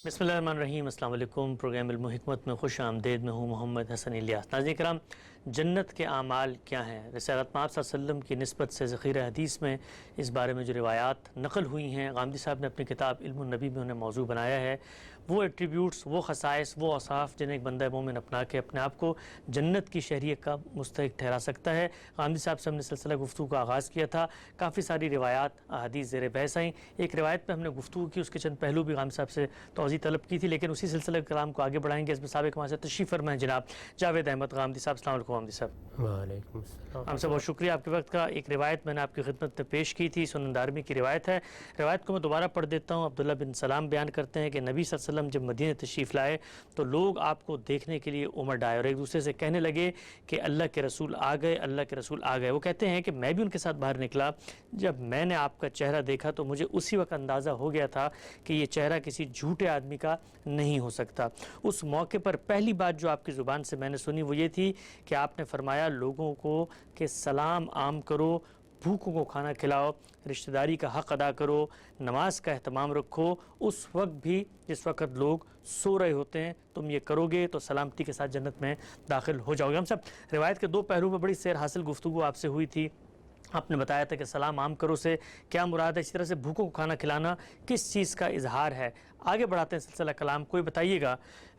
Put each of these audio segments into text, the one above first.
بسم اللہ الرحمن الرحیم۔ السلام علیکم۔ پروگرام علم و حکمت میں خوش آمدید۔ میں ہوں محمد حسن الیاس۔ ناظرین کرام، جنت کے اعمال کیا ہیں؟ رسالت مآب صلی اللہ علیہ وسلم کی نسبت سے ذخیرہ حدیث میں اس بارے میں جو روایات نقل ہوئی ہیں، غامدی صاحب نے اپنی کتاب علم النبی میں انہیں موضوع بنایا ہے۔ وہ ایٹریبیوٹس، وہ خصائص، وہ اوصاف جنہیں ایک بندہ مومن اپنا کے اپنے آپ کو جنت کی شہریت کا مستحق ٹھہرا سکتا ہے۔ غامدی صاحب سے ہم نے سلسلہ گفتگو کا آغاز کیا تھا۔ کافی ساری روایات احادیث زیر بحث آئیں۔ ایک روایت پہ ہم نے گفتگو کی، اس کے چند پہلو بھی غامدی صاحب سے توضیح طلب کی تھی، لیکن اسی سلسلے کلام کو آگے بڑھائیں گے۔ اس میں سابق ہمارے ساتھ تشریف فرما ہے جناب جاوید احمد غامدی صاحب۔ السلام علیکم غامدی صاحب۔ وعلیکم السلام۔ ہم سے بہت شکریہ آپ کے وقت کا۔ ایک روایت میں نے آپ کی خدمت میں پیش کی تھی، سنن دارمی کی روایت ہے۔ روایت کو میں دوبارہ پڑھ دیتا ہوں۔ عبداللہ بن سلام بیان کرتے ہیں کہ نبی صلی اللہ علیہ وسلم جب مدینہ تشریف لائے تو لوگ آپ کو دیکھنے کے لیے امٹ آئے اور ایک دوسرے سے کہنے لگے کہ اللہ کے رسول آ گئے، اللہ کے رسول آ گئے۔ وہ کہتے ہیں کہ میں بھی ان کے ساتھ باہر نکلا، جب میں نے آپ کا چہرہ دیکھا تو مجھے اسی وقت اندازہ ہو گیا تھا کہ یہ چہرہ کسی جھوٹے آدمی کا نہیں ہو سکتا۔ اس موقع پر پہلی بات جو آپ کی زبان سے میں نے سنی وہ یہ تھی کہ آپ نے فرمایا لوگوں کو کہ سلام عام کرو، بھوکوں کو کھانا کھلاؤ، رشتہ داری کا حق ادا کرو، نماز کا اہتمام رکھو، اس وقت بھی جس وقت لوگ سو رہے ہوتے ہیں تم یہ کرو گے تو سلامتی کے ساتھ جنت میں داخل ہو جاؤ گے۔ ہم سب روایت کے دو پہلو پر بڑی سیر حاصل گفتگو آپ سے ہوئی تھی۔ آپ نے بتایا تھا کہ سلام عام کرو سے کیا مراد ہے، اسی طرح سے بھوکوں کو کھانا کھلانا کس چیز کا اظہار ہے۔ آگے بڑھاتے ہیں سلسلہ کلام کو۔ بتائیے گا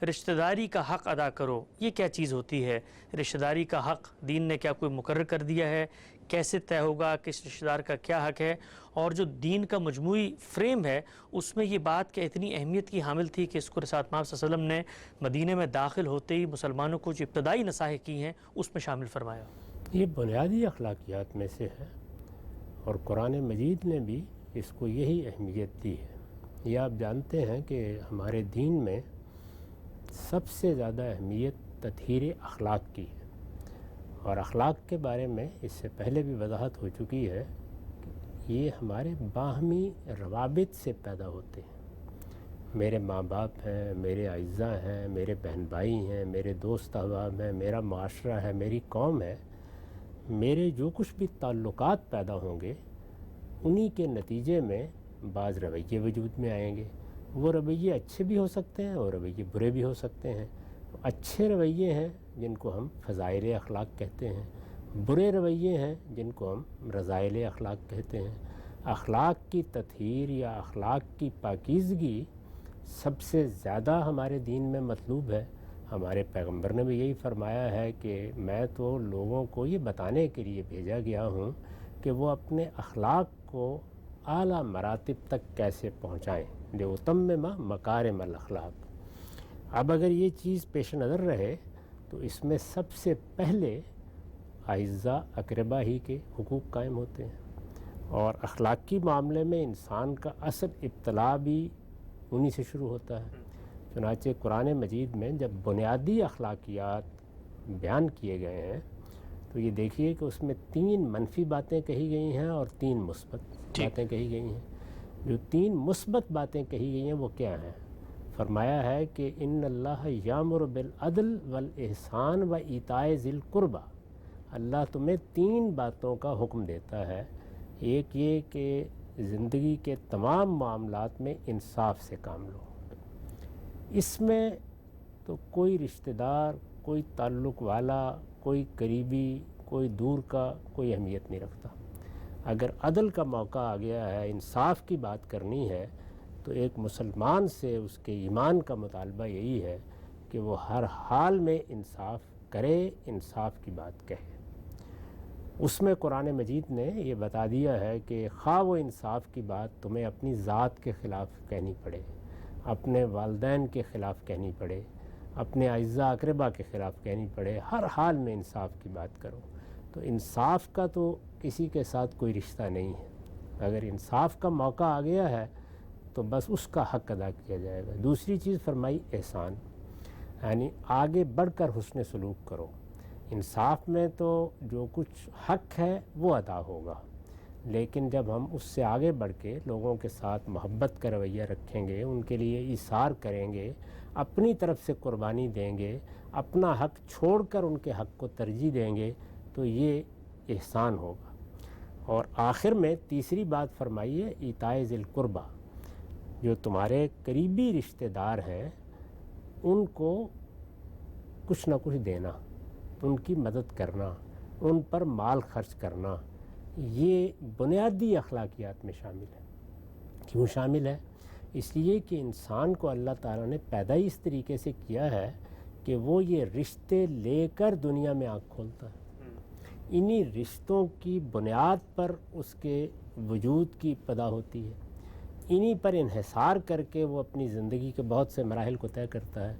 رشتہ داری کا حق ادا کرو، یہ کیا چیز ہوتی ہے؟ رشتہ داری کا حق دین نے کیا کوئی مقرر کر دیا ہے؟ کیسے طے ہوگا؟ کس رشتہ دار کا کیا حق ہے؟ اور جو دین کا مجموعی فریم ہے اس میں یہ بات کہ اتنی اہمیت کی حامل تھی کہ اس کو رسالت مآب صلی اللہ علیہ وسلم نے مدینہ میں داخل ہوتے ہی مسلمانوں کو جو ابتدائی نصائح کی ہیں اس میں شامل فرمایا۔ یہ بنیادی اخلاقیات میں سے ہے اور قرآن مجید نے بھی اس کو یہی اہمیت دی ہے۔ یہ آپ جانتے ہیں کہ ہمارے دین میں سب سے زیادہ اہمیت تطہیر اخلاق کی ہے، اور اخلاق کے بارے میں اس سے پہلے بھی وضاحت ہو چکی ہے کہ یہ ہمارے باہمی روابط سے پیدا ہوتے ہیں۔ میرے ماں باپ ہیں، میرے اعزاء ہیں، میرے بہن بھائی ہیں، میرے دوست احباب ہیں، میرا معاشرہ ہے، میری قوم ہے، میرے جو کچھ بھی تعلقات پیدا ہوں گے انہی کے نتیجے میں بعض رویے وجود میں آئیں گے۔ وہ رویے اچھے بھی ہو سکتے ہیں اور رویے برے بھی ہو سکتے ہیں۔ اچھے رویے ہیں جن کو ہم فضائل اخلاق کہتے ہیں، برے رویے ہیں جن کو ہم رذائل اخلاق کہتے ہیں۔ اخلاق کی تطہیر یا اخلاق کی پاکیزگی سب سے زیادہ ہمارے دین میں مطلوب ہے۔ ہمارے پیغمبر نے بھی یہی فرمایا ہے کہ میں تو لوگوں کو یہ بتانے کے لیے بھیجا گیا ہوں کہ وہ اپنے اخلاق کو اعلیٰ مراتب تک کیسے پہنچائیں، لِأُتَمِّمَ مَكَارِمَ الْأَخْلَاقِ۔ اب اگر یہ چیز پیش نظر رہے تو اس میں سب سے پہلے اعزاء اقربا ہی کے حقوق قائم ہوتے ہیں، اور اخلاقی معاملے میں انسان کا اصل ابتلاء بھی انہی سے شروع ہوتا ہے۔ چنانچہ قرآن مجید میں جب بنیادی اخلاقیات بیان کیے گئے ہیں تو یہ دیکھیے کہ اس میں 3 منفی باتیں کہی گئی ہیں اور 3 مثبت باتیں کہی گئی ہیں۔ جو 3 مثبت باتیں کہی گئی ہیں وہ کیا ہیں؟ فرمایا ہے کہ ان اللہ یامر بالعدل والاحسان و ایتاء ذی القربی۔ اللہ تمہیں 3 باتوں کا حکم دیتا ہے۔ ایک یہ کہ زندگی کے تمام معاملات میں انصاف سے کام لو۔ اس میں تو کوئی رشتہ دار، کوئی تعلق والا، کوئی قریبی، کوئی دور کا کوئی اہمیت نہیں رکھتا۔ اگر عدل کا موقع آ گیا ہے، انصاف کی بات کرنی ہے، تو ایک مسلمان سے اس کے ایمان کا مطالبہ یہی ہے کہ وہ ہر حال میں انصاف کرے، انصاف کی بات کہے۔ اس میں قرآن مجید نے یہ بتا دیا ہے کہ خواہ وہ انصاف کی بات تمہیں اپنی ذات کے خلاف کہنی پڑے، اپنے والدین کے خلاف کہنی پڑے، اپنے اعزاء اقربا کے خلاف کہنی پڑے، ہر حال میں انصاف کی بات کرو۔ تو انصاف کا تو کسی کے ساتھ کوئی رشتہ نہیں ہے۔ اگر انصاف کا موقع آ گیا ہے تو بس اس کا حق ادا کیا جائے گا۔ دوسری چیز فرمائی احسان، یعنی آگے بڑھ کر حسن سلوک کرو۔ انصاف میں تو جو کچھ حق ہے وہ ادا ہوگا، لیکن جب ہم اس سے آگے بڑھ کے لوگوں کے ساتھ محبت کا رویہ رکھیں گے، ان کے لیے ایثار کریں گے، اپنی طرف سے قربانی دیں گے، اپنا حق چھوڑ کر ان کے حق کو ترجیح دیں گے، تو یہ احسان ہوگا۔ اور آخر میں تیسری بات فرمائی ہے ایتاء ذی القربی، جو تمہارے قریبی رشتہ دار ہیں ان کو کچھ نہ کچھ دینا، ان کی مدد کرنا، ان پر مال خرچ کرنا، یہ بنیادی اخلاقیات میں شامل ہے۔ کیوں شامل ہے؟ اس لیے کہ انسان کو اللہ تعالیٰ نے پیدا ہی اس طریقے سے کیا ہے کہ وہ یہ رشتے لے کر دنیا میں آنکھ کھولتا ہے۔ انہی رشتوں کی بنیاد پر اس کے وجود کی ابتدا ہوتی ہے، انہی پر انحصار کر کے وہ اپنی زندگی کے بہت سے مراحل کو طے کرتا ہے۔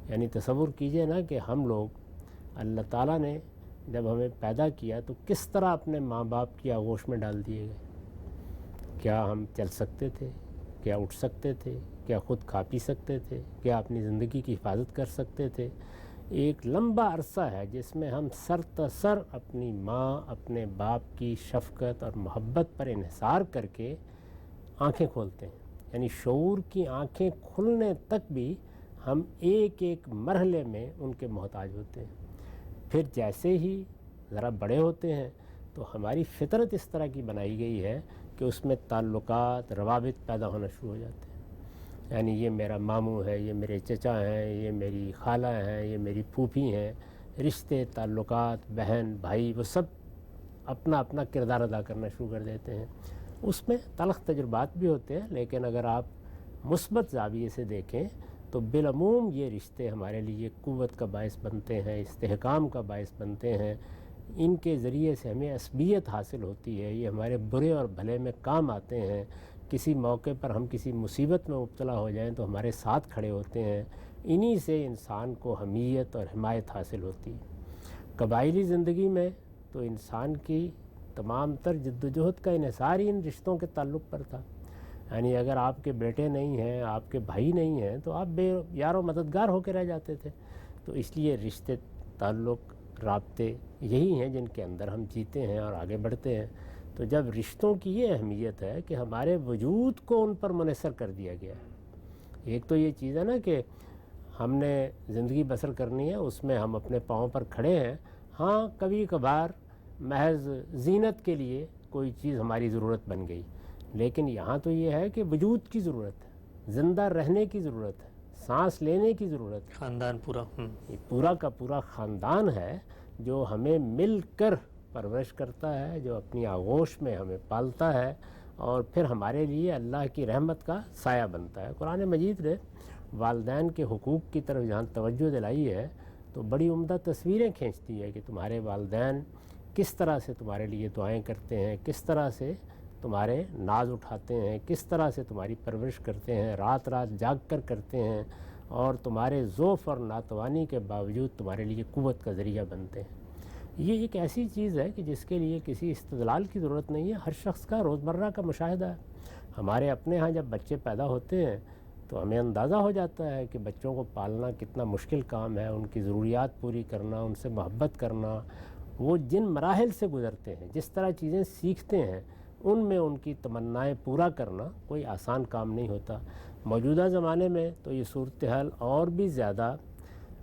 یعنی تصور کیجئے نا کہ ہم لوگ، اللہ تعالیٰ نے جب ہمیں پیدا کیا تو کس طرح اپنے ماں باپ کی آغوش میں ڈال دیے گئے۔ کیا ہم چل سکتے تھے؟ کیا اٹھ سکتے تھے؟ کیا خود کھا پی سکتے تھے؟ کیا اپنی زندگی کی حفاظت کر سکتے تھے؟ ایک لمبا عرصہ ہے جس میں ہم سر تسر اپنی ماں، اپنے باپ کی شفقت اور محبت پر انحصار کر کے آنکھیں کھولتے ہیں۔ یعنی شعور کی آنکھیں کھلنے تک بھی ہم ایک ایک مرحلے میں ان کے محتاج ہوتے ہیں۔ پھر جیسے ہی ذرا بڑے ہوتے ہیں تو ہماری فطرت اس طرح کی بنائی گئی ہے کہ اس میں تعلقات، روابط پیدا ہونا شروع ہو جاتے ہیں۔ یعنی یہ میرا ماموں ہے، یہ میرے چچا ہیں، یہ میری خالہ ہیں، یہ میری پھوپھی ہیں۔ رشتے، تعلقات، بہن بھائی، وہ سب اپنا اپنا کردار ادا کرنا شروع کر دیتے ہیں۔ اس میں تلخ تجربات بھی ہوتے ہیں، لیکن اگر آپ مثبت زاویے سے دیکھیں تو بالعموم یہ رشتے ہمارے لیے قوت کا باعث بنتے ہیں، استحکام کا باعث بنتے ہیں۔ ان کے ذریعے سے ہمیں عصبیت حاصل ہوتی ہے، یہ ہمارے برے اور بھلے میں کام آتے ہیں۔ کسی موقع پر ہم کسی مصیبت میں مبتلا ہو جائیں تو ہمارے ساتھ کھڑے ہوتے ہیں۔ انہی سے انسان کو حمیت اور حمایت حاصل ہوتی ہے۔ قبائلی زندگی میں تو انسان کی تمام تر جد و جہد کا انحصار ہی ان رشتوں کے تعلق پر تھا۔ یعنی اگر آپ کے بیٹے نہیں ہیں، آپ کے بھائی نہیں ہیں تو آپ بے یار و مددگار ہو کے رہ جاتے تھے۔ تو اس لیے رشتے، تعلق، رابطے یہی ہیں جن کے اندر ہم جیتے ہیں اور آگے بڑھتے ہیں۔ تو جب رشتوں کی یہ اہمیت ہے کہ ہمارے وجود کو ان پر منحصر کر دیا گیا ہے۔ ایک تو یہ چیز ہے نا کہ ہم نے زندگی بسر کرنی ہے، اس میں ہم اپنے پاؤں پر کھڑے ہیں۔ ہاں کبھی کبھار محض زینت کے لیے کوئی چیز ہماری ضرورت بن گئی، لیکن یہاں تو یہ ہے کہ وجود کی ضرورت ہے، زندہ رہنے کی ضرورت ہے، سانس لینے کی ضرورت ہے۔ خاندان پورا یہ پورا کا پورا خاندان ہے جو ہمیں مل کر پرورش کرتا ہے، جو اپنی آغوش میں ہمیں پالتا ہے اور پھر ہمارے لیے اللہ کی رحمت کا سایہ بنتا ہے۔ قرآن مجید نے والدین کے حقوق کی طرف جہاں توجہ دلائی ہے تو بڑی عمدہ تصویریں کھینچتی ہے کہ تمہارے والدین کس طرح سے تمہارے لیے دعائیں کرتے ہیں، کس طرح سے تمہارے ناز اٹھاتے ہیں، کس طرح سے تمہاری پرورش کرتے ہیں، رات رات جاگ کر کرتے ہیں اور تمہارے ضعف اور ناتوانی کے باوجود تمہارے لیے قوت کا ذریعہ بنتے ہیں۔ یہ ایک ایسی چیز ہے کہ جس کے لیے کسی استدلال کی ضرورت نہیں ہے، ہر شخص کا روزمرہ کا مشاہدہ ہے۔ ہمارے اپنے ہاں جب بچے پیدا ہوتے ہیں تو ہمیں اندازہ ہو جاتا ہے کہ بچوں کو پالنا کتنا مشکل کام ہے، ان کی ضروریات پوری کرنا، ان سے محبت کرنا، وہ جن مراحل سے گزرتے ہیں، جس طرح چیزیں سیکھتے ہیں، ان میں ان کی تمنائیں پورا کرنا کوئی آسان کام نہیں ہوتا۔ موجودہ زمانے میں تو یہ صورتحال اور بھی زیادہ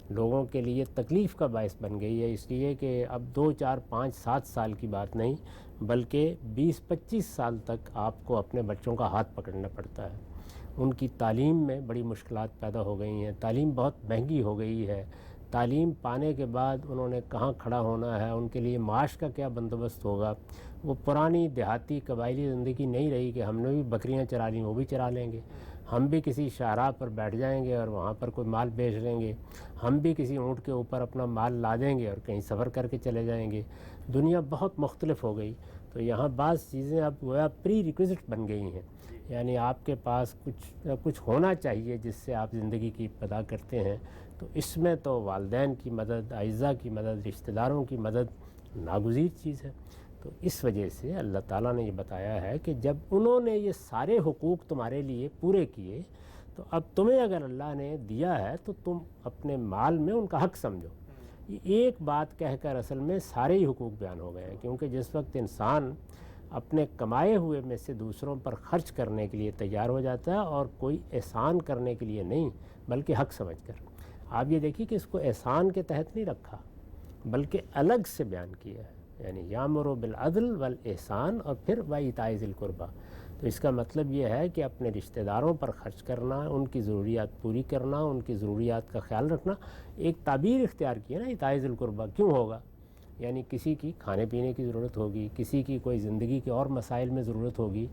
لوگوں کے لیے تکلیف کا باعث بن گئی ہے، اس لیے کہ اب 2 4 5 7 سال کی بات نہیں بلکہ 20 25 سال تک آپ کو اپنے بچوں کا ہاتھ پکڑنا پڑتا ہے۔ ان کی تعلیم میں بڑی مشکلات پیدا ہو گئی ہیں، تعلیم بہت مہنگی ہو گئی ہے۔ تعلیم پانے کے بعد انہوں نے کہاں کھڑا ہونا ہے، ان کے لیے معاش کا کیا بندوبست ہوگا۔ وہ پرانی دیہاتی قبائلی زندگی نہیں رہی کہ ہم نے بھی بکریاں چرا لیں، وہ بھی چرا لیں گے، ہم بھی کسی شاہراہ پر بیٹھ جائیں گے اور وہاں پر کوئی مال بیچ لیں گے، ہم بھی کسی اونٹ کے اوپر اپنا مال لا دیں گے اور کہیں سفر کر کے چلے جائیں گے۔ دنیا بہت مختلف ہو گئی، تو یہاں بعض چیزیں اب گویا پری ریکویزٹ بن گئی ہیں۔ یعنی آپ کے پاس کچھ ہونا چاہیے جس سے آپ زندگی کی ابتدا کرتے ہیں۔ تو اس میں تو والدین کی مدد، اعزاء کی مدد، رشتہ داروں کی مدد ناگزیر چیز ہے۔ تو اس وجہ سے اللہ تعالیٰ نے یہ بتایا ہے کہ جب انہوں نے یہ سارے حقوق تمہارے لیے پورے کیے تو اب تمہیں اگر اللہ نے دیا ہے تو تم اپنے مال میں ان کا حق سمجھو۔ یہ ایک بات کہہ کر اصل میں سارے ہی حقوق بیان ہو گئے ہیں، کیونکہ جس وقت انسان اپنے کمائے ہوئے میں سے دوسروں پر خرچ کرنے کے لیے تیار ہو جاتا ہے اور کوئی احسان کرنے کے لیے نہیں بلکہ حق سمجھ کر، آپ یہ دیکھیے کہ اس کو احسان کے تحت نہیں رکھا بلکہ الگ سے بیان کیا ہے، یعنی یامر بالعدل والاحسان اور پھر وایتاء ذی القربیٰ۔ تو اس کا مطلب یہ ہے کہ اپنے رشتہ داروں پر خرچ کرنا، ان کی ضروریات پوری کرنا، ان کی ضروریات کا خیال رکھنا، ایک تعبیر اختیار کی ہے نا اطاعت ذی القربیٰ، کیوں ہوگا؟ یعنی کسی کی کھانے پینے کی ضرورت ہوگی، کسی کی کوئی زندگی کے اور مسائل میں ضرورت ہوگی،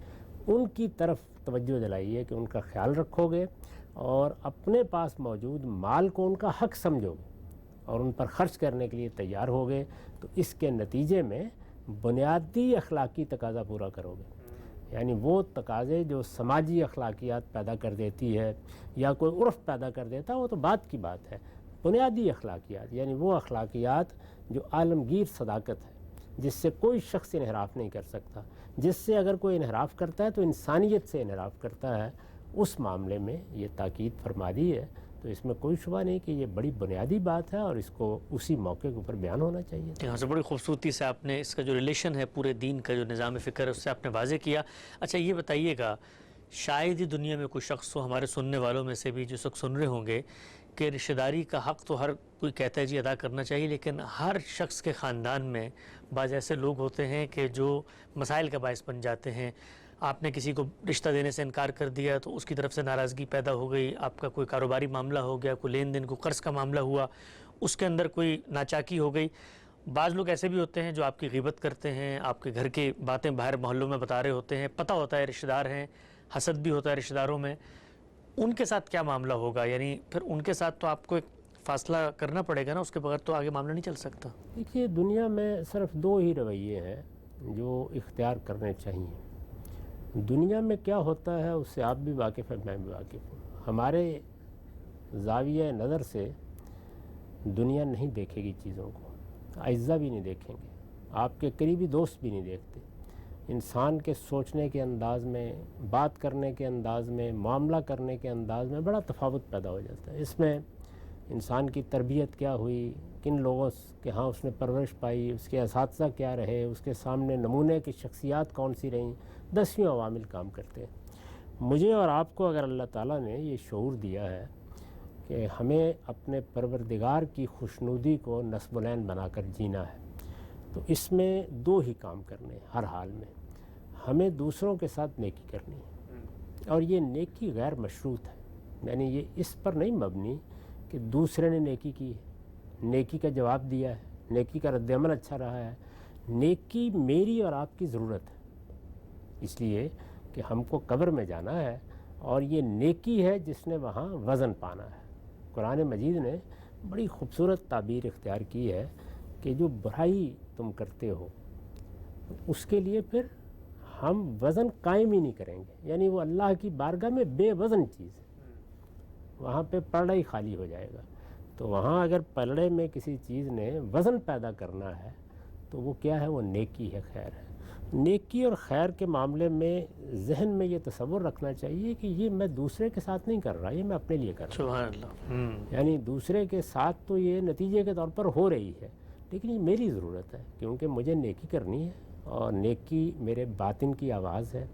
ان کی طرف توجہ دلائیے کہ ان کا خیال رکھو گے اور اپنے پاس موجود مال کو ان کا حق سمجھو گے اور ان پر خرچ کرنے کے لیے تیار ہوگے، تو اس کے نتیجے میں بنیادی اخلاقی تقاضا پورا کرو گے۔ یعنی وہ تقاضے جو سماجی اخلاقیات پیدا کر دیتی ہے یا کوئی عرف پیدا کر دیتا ہے، وہ تو بات کی بات ہے۔ بنیادی اخلاقیات یعنی وہ اخلاقیات جو عالمگیر صداقت ہے، جس سے کوئی شخص انحراف نہیں کر سکتا، جس سے اگر کوئی انحراف کرتا ہے تو انسانیت سے انحراف کرتا ہے، اس معاملے میں یہ تاکید فرما دی ہے۔ تو اس میں کوئی شبہ نہیں کہ یہ بڑی بنیادی بات ہے اور اس کو اسی موقع کے اوپر بیان ہونا چاہیے۔ یہاں سے بڑی خوبصورتی سے آپ نے اس کا جو ریلیشن ہے پورے دین کا جو نظام فکر ہے اس سے آپ نے واضح کیا۔ اچھا یہ بتائیے گا، شاید ہی دنیا میں کوئی شخص ہو، ہمارے سننے والوں میں سے بھی جو وقت سن رہے ہوں گے، کہ رشتہ داری کا حق تو ہر کوئی کہتا ہے جی ادا کرنا چاہیے، لیکن ہر شخص کے خاندان میں بعض ایسے لوگ ہوتے ہیں کہ جو مسائل کا باعث بن جاتے ہیں۔ آپ نے کسی کو رشتہ دینے سے انکار کر دیا تو اس کی طرف سے ناراضگی پیدا ہو گئی، آپ کا کوئی کاروباری معاملہ ہو گیا، کوئی لین دین، کوئی قرض کا معاملہ ہوا، اس کے اندر کوئی ناچاکی ہو گئی۔ بعض لوگ ایسے بھی ہوتے ہیں جو آپ کی غیبت کرتے ہیں، آپ کے گھر کی باتیں باہر محلوں میں بتا رہے ہوتے ہیں، پتہ ہوتا ہے رشتہ دار ہیں، حسد بھی ہوتا ہے رشتہ داروں میں۔ ان کے ساتھ کیا معاملہ ہوگا؟ یعنی پھر ان کے ساتھ تو آپ کو ایک فاصلہ کرنا پڑے گا نا، اس کے بغیر تو آگے معاملہ نہیں چل سکتا۔ دیکھیے دنیا میں صرف دو ہی رویے ہیں جو اختیار کرنے چاہیے۔ دنیا میں کیا ہوتا ہے اس سے آپ بھی واقف ہیں، میں بھی واقف ہوں۔ ہمارے زاویہ نظر سے دنیا نہیں دیکھے گی چیزوں کو، اعزاء بھی نہیں دیکھیں گے، آپ کے قریبی دوست بھی نہیں دیکھتے۔ انسان کے سوچنے کے انداز میں، بات کرنے کے انداز میں، معاملہ کرنے کے انداز میں بڑا تفاوت پیدا ہو جاتا ہے۔ اس میں انسان کی تربیت کیا ہوئی، کن لوگوں کے ہاں اس نے پرورش پائی، اس کے اساتذہ کیا رہے، اس کے سامنے نمونے کی شخصیات کون سی رہیں، 10 عوامل کام کرتے ہیں۔ مجھے اور آپ کو اگر اللہ تعالیٰ نے یہ شعور دیا ہے کہ ہمیں اپنے پروردگار کی خوشنودی کو نصب العین بنا کر جینا ہے، تو اس میں دو ہی کام کرنے ہیں ہر حال میں۔ ہمیں دوسروں کے ساتھ نیکی کرنی ہے، اور یہ نیکی غیر مشروط ہے، یعنی یہ اس پر نہیں مبنی کہ دوسرے نے نیکی کی ہے، نیکی کا جواب دیا ہے، نیکی کا رد عمل اچھا رہا ہے۔ نیکی میری اور آپ کی ضرورت ہے، اس لیے کہ ہم کو قبر میں جانا ہے، اور یہ نیکی ہے جس نے وہاں وزن پانا ہے۔ قرآن مجید نے بڑی خوبصورت تعبیر اختیار کی ہے کہ جو برائی تم کرتے ہو اس کے لیے پھر ہم وزن قائم ہی نہیں کریں گے، یعنی وہ اللہ کی بارگاہ میں بے وزن چیز ہے، وہاں پہ پلڑا ہی خالی ہو جائے گا۔ تو وہاں اگر پلڑے میں کسی چیز نے وزن پیدا کرنا ہے تو وہ کیا ہے؟ وہ نیکی ہے، خیر ہے۔ نیکی اور خیر کے معاملے میں ذہن میں یہ تصور رکھنا چاہیے کہ یہ میں دوسرے کے ساتھ نہیں کر رہا، یہ میں اپنے لیے کر رہا ہوں۔ سبحان اللہ۔ یعنی دوسرے کے ساتھ تو یہ نتیجے کے طور پر ہو رہی ہے، لیکن یہ میری ضرورت ہے، کیونکہ مجھے نیکی کرنی ہے، اور نیکی میرے باطن کی آواز ہے۔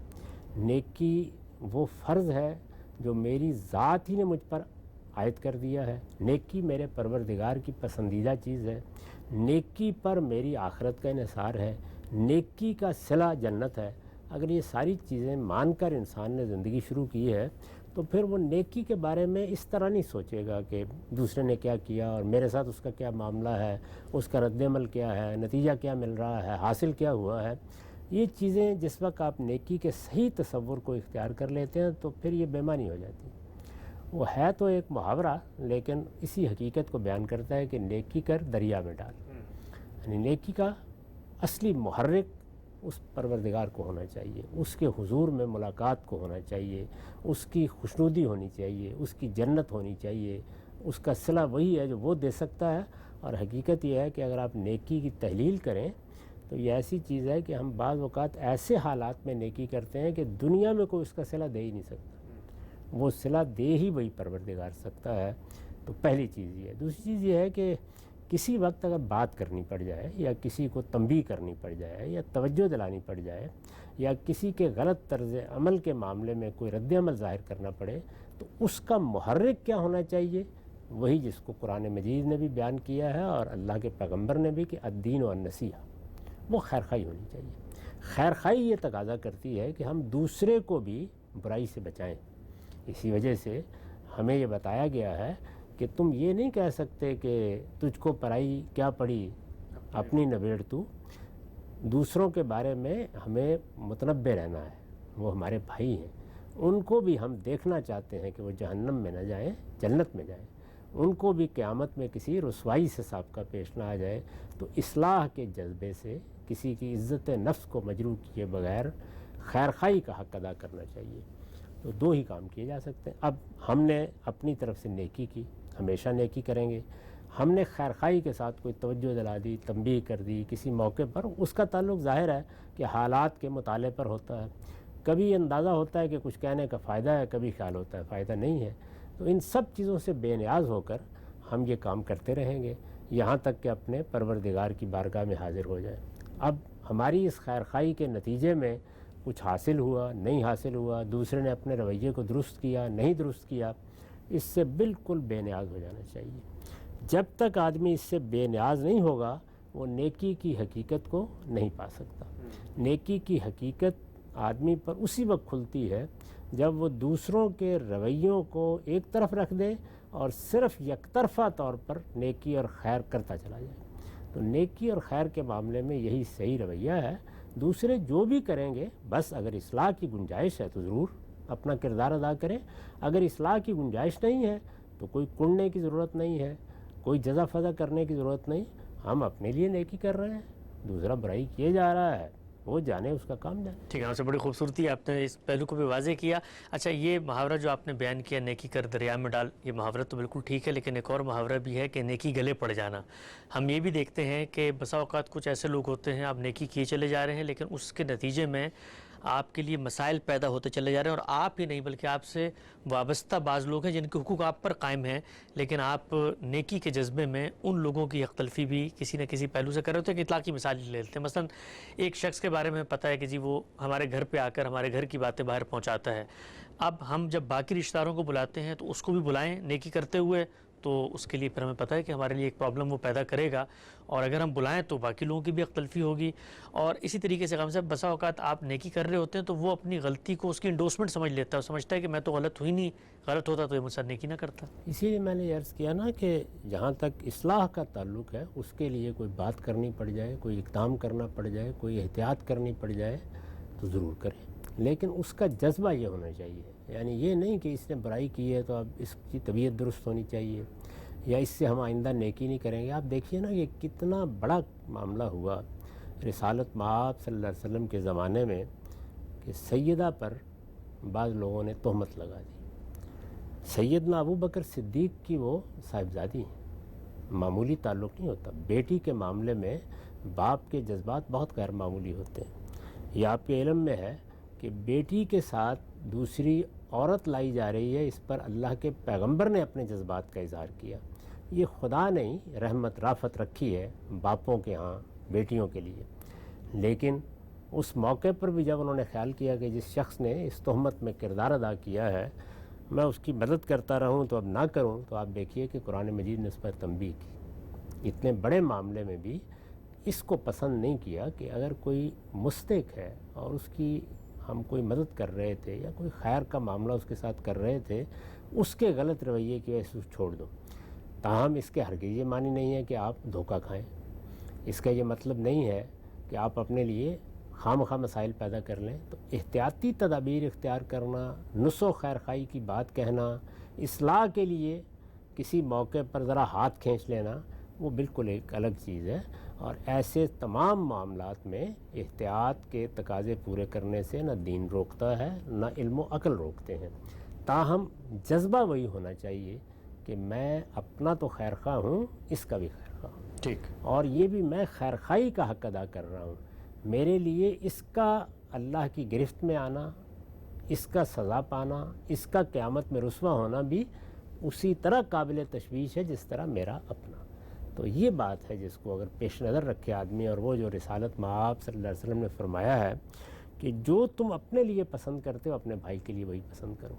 نیکی وہ فرض ہے جو میری ذات ہی نے مجھ پر عائد کر دیا ہے۔ نیکی میرے پروردگار کی پسندیدہ چیز ہے۔ نیکی پر میری آخرت کا انحصار ہے۔ نیکی کا صلہ جنت ہے۔ اگر یہ ساری چیزیں مان کر انسان نے زندگی شروع کی ہے تو پھر وہ نیکی کے بارے میں اس طرح نہیں سوچے گا کہ دوسرے نے کیا کیا اور میرے ساتھ اس کا کیا معاملہ ہے، اس کا رد عمل کیا ہے، نتیجہ کیا مل رہا ہے، حاصل کیا ہوا ہے۔ یہ چیزیں جس وقت آپ نیکی کے صحیح تصور کو اختیار کر لیتے ہیں تو پھر یہ بےمانی ہو جاتی ہے۔ وہ ہے تو ایک محاورہ، لیکن اسی حقیقت کو بیان کرتا ہے کہ نیکی کر دریا میں ڈال۔ یعنی نیکی کا اصلی محرک اس پروردگار کو ہونا چاہیے، اس کے حضور میں ملاقات کو ہونا چاہیے، اس کی خوشنودی ہونی چاہیے، اس کی جنت ہونی چاہیے۔ اس کا صلہ وہی ہے جو وہ دے سکتا ہے۔ اور حقیقت یہ ہے کہ اگر آپ نیکی کی تحلیل کریں تو یہ ایسی چیز ہے کہ ہم بعض اوقات ایسے حالات میں نیکی کرتے ہیں کہ دنیا میں کوئی اس کا صلہ دے ہی نہیں سکتا، وہ صلہ دے ہی وہی پروردگار سکتا ہے۔ تو پہلی چیز یہ ہے۔ دوسری چیز یہ ہے کہ کسی وقت اگر بات کرنی پڑ جائے یا کسی کو تنبیہ کرنی پڑ جائے یا توجہ دلانی پڑ جائے یا کسی کے غلط طرز عمل کے معاملے میں کوئی رد عمل ظاہر کرنا پڑے تو اس کا محرک کیا ہونا چاہیے؟ وہی جس کو قرآن مجید نے بھی بیان کیا ہے اور اللہ کے پیغمبر نے بھی، کہ الدین و النصیحہ، وہ خیر خواہی ہونی چاہیے۔ خیر خواہی یہ تقاضا کرتی ہے کہ ہم دوسرے کو بھی برائی سے بچائیں. اسی وجہ سے ہمیں یہ بتایا گیا ہے کہ تم یہ نہیں کہہ سکتے کہ تجھ کو پرائی کیا پڑی، اپنی نبیڑ تو. دوسروں کے بارے میں ہمیں متنبع رہنا ہے. وہ ہمارے بھائی ہیں، ان کو بھی ہم دیکھنا چاہتے ہیں کہ وہ جہنم میں نہ جائیں، جنت میں جائیں. ان کو بھی قیامت میں کسی رسوائی سے سابقہ پیش نہ آ جائے. تو اصلاح کے جذبے سے کسی کی عزت نفس کو مجروح کیے بغیر خیر خواہی کا حق ادا کرنا چاہیے. تو دو ہی کام کیے جا سکتے ہیں. اب ہم نے اپنی طرف سے نیکی کی، ہمیشہ نیکی کریں گے. ہم نے خیر خواہی کے ساتھ کوئی توجہ دلا دی، تنبیہ کر دی کسی موقع پر، اس کا تعلق ظاہر ہے کہ حالات کے مطالعے پر ہوتا ہے. کبھی اندازہ ہوتا ہے کہ کچھ کہنے کا فائدہ ہے، کبھی خیال ہوتا ہے فائدہ نہیں ہے. تو ان سب چیزوں سے بے نیاز ہو کر ہم یہ کام کرتے رہیں گے یہاں تک کہ اپنے پروردگار کی بارگاہ میں حاضر ہو جائیں. اب ہماری اس خیر خواہی کے نتیجے میں کچھ حاصل ہوا، نہیں حاصل ہوا، دوسرے نے اپنے رویے کو درست کیا، نہیں درست کیا، اس سے بالکل بے نیاز ہو جانا چاہیے. جب تک آدمی اس سے بے نیاز نہیں ہوگا وہ نیکی کی حقیقت کو نہیں پا سکتا. نیکی کی حقیقت آدمی پر اسی وقت کھلتی ہے جب وہ دوسروں کے رویوں کو ایک طرف رکھ دے اور صرف یک طرفہ طور پر نیکی اور خیر کرتا چلا جائے. تو نیکی اور خیر کے معاملے میں یہی صحیح رویہ ہے. دوسرے جو بھی کریں گے بس اگر اصلاح کی گنجائش ہے تو ضرور اپنا کردار ادا کریں. اگر اصلاح کی گنجائش نہیں ہے تو کوئی کننے کی ضرورت نہیں ہے، کوئی جزا فضا کرنے کی ضرورت نہیں. ہم اپنے لیے نیکی کر رہے ہیں، دوسرا برائی کیے جا رہا ہے، وہ جانے، اس کا کام جانے. ٹھیک ہے، آپ سے بڑی خوبصورتی آپ نے اس پہلو کو بھی واضح کیا. اچھا، یہ محاورہ جو آپ نے بیان کیا نیکی کر دریا میں ڈال، یہ محاورہ تو بالکل ٹھیک ہے، لیکن ایک اور محاورہ بھی ہے کہ نیکی گلے پڑ جانا. ہم یہ بھی دیکھتے ہیں کہ بسا اوقات کچھ ایسے لوگ ہوتے ہیں آپ نیکی کیے چلے جا رہے ہیں لیکن اس کے نتیجے میں آپ کے لیے مسائل پیدا ہوتے چلے جا رہے ہیں، اور آپ ہی نہیں بلکہ آپ سے وابستہ بعض لوگ ہیں جن کے حقوق آپ پر قائم ہیں، لیکن آپ نیکی کے جذبے میں ان لوگوں کی حق تلفی بھی کسی نہ کسی پہلو سے کر رہے ہوتے ہیں. کہ اطلاقی مثال لے لیتے ہیں، مثلا ایک شخص کے بارے میں پتہ ہے کہ جی وہ ہمارے گھر پہ آ کر ہمارے گھر کی باتیں باہر پہنچاتا ہے. اب ہم جب باقی رشتہ داروں کو بلاتے ہیں تو اس کو بھی بلائیں نیکی کرتے ہوئے، تو اس کے لیے پھر ہمیں پتہ ہے کہ ہمارے لیے ایک پرابلم وہ پیدا کرے گا، اور اگر ہم بلائیں تو باقی لوگوں کی بھی حق تلفی ہوگی. اور اسی طریقے سے غم صاحب بسا اوقات آپ نیکی کر رہے ہوتے ہیں تو وہ اپنی غلطی کو اس کی انڈورسمنٹ سمجھ لیتا ہے، سمجھتا ہے کہ میں تو غلط ہوئی نہیں، غلط ہوتا تو یہ مجھ سے نیکی نہ کرتا. اسی لیے میں نے عرض کیا نا کہ جہاں تک اصلاح کا تعلق ہے اس کے لیے کوئی بات کرنی پڑ جائے، کوئی اقدام کرنا پڑ جائے، کوئی احتیاط کرنی پڑ جائے تو ضرور کریں. لیکن اس کا جذبہ یہ ہونا چاہیے، یعنی یہ نہیں کہ اس نے برائی کی ہے تو اب اس کی طبیعت درست ہونی چاہیے یا اس سے ہم آئندہ نیکی نہیں کریں گے. آپ دیکھیے نا یہ کتنا بڑا معاملہ ہوا رسالت مآب صلی اللہ علیہ وسلم کے زمانے میں کہ سیدہ پر بعض لوگوں نے تہمت لگا دی. سیدنا ابو بکر صدیق کی وہ صاحبزادی ہیں، معمولی تعلق نہیں ہوتا. بیٹی کے معاملے میں باپ کے جذبات بہت غیر معمولی ہوتے ہیں. یہ آپ کے علم میں ہے کہ بیٹی کے ساتھ دوسری عورت لائی جا رہی ہے، اس پر اللہ کے پیغمبر نے اپنے جذبات کا اظہار کیا. یہ خدا نے رحمت رافت رکھی ہے باپوں کے ہاں بیٹیوں کے لیے. لیکن اس موقع پر بھی جب انہوں نے خیال کیا کہ جس شخص نے اس تہمت میں کردار ادا کیا ہے میں اس کی مدد کرتا رہوں تو اب نہ کروں، تو آپ دیکھیے کہ قرآن مجید نے اس پر تنبیہ کی. اتنے بڑے معاملے میں بھی اس کو پسند نہیں کیا کہ اگر کوئی مستحق ہے اور اس کی ہم کوئی مدد کر رہے تھے یا کوئی خیر کا معاملہ اس کے ساتھ کر رہے تھے، اس کے غلط رویے کی وجہ سے چھوڑ دو. تاہم اس کے ہرگز یہ معنی نہیں ہے کہ آپ دھوکہ کھائیں. اس کا یہ مطلب نہیں ہے کہ آپ اپنے لیے خواہ مسائل پیدا کر لیں. تو احتیاطی تدابیر اختیار کرنا، نصح و خیر خواہی کی بات کہنا، اصلاح کے لیے کسی موقع پر ذرا ہاتھ کھینچ لینا، وہ بالکل ایک الگ چیز ہے. اور ایسے تمام معاملات میں احتیاط کے تقاضے پورے کرنے سے نہ دین روکتا ہے نہ علم و عقل روکتے ہیں. تاہم جذبہ وہی ہونا چاہیے کہ میں اپنا تو خیر خواہ ہوں، اس کا بھی خیر خواہ ہوں. ٹھیک. اور یہ بھی میں خیر خواہی کا حق ادا کر رہا ہوں. میرے لیے اس کا اللہ کی گرفت میں آنا، اس کا سزا پانا، اس کا قیامت میں رسوا ہونا بھی اسی طرح قابل تشویش ہے جس طرح میرا اپنا. تو یہ بات ہے جس کو اگر پیش نظر رکھے آدمی، اور وہ جو رسالت مآب صلی اللہ علیہ وسلم نے فرمایا ہے کہ جو تم اپنے لیے پسند کرتے ہو اپنے بھائی کے لیے وہی پسند کرو.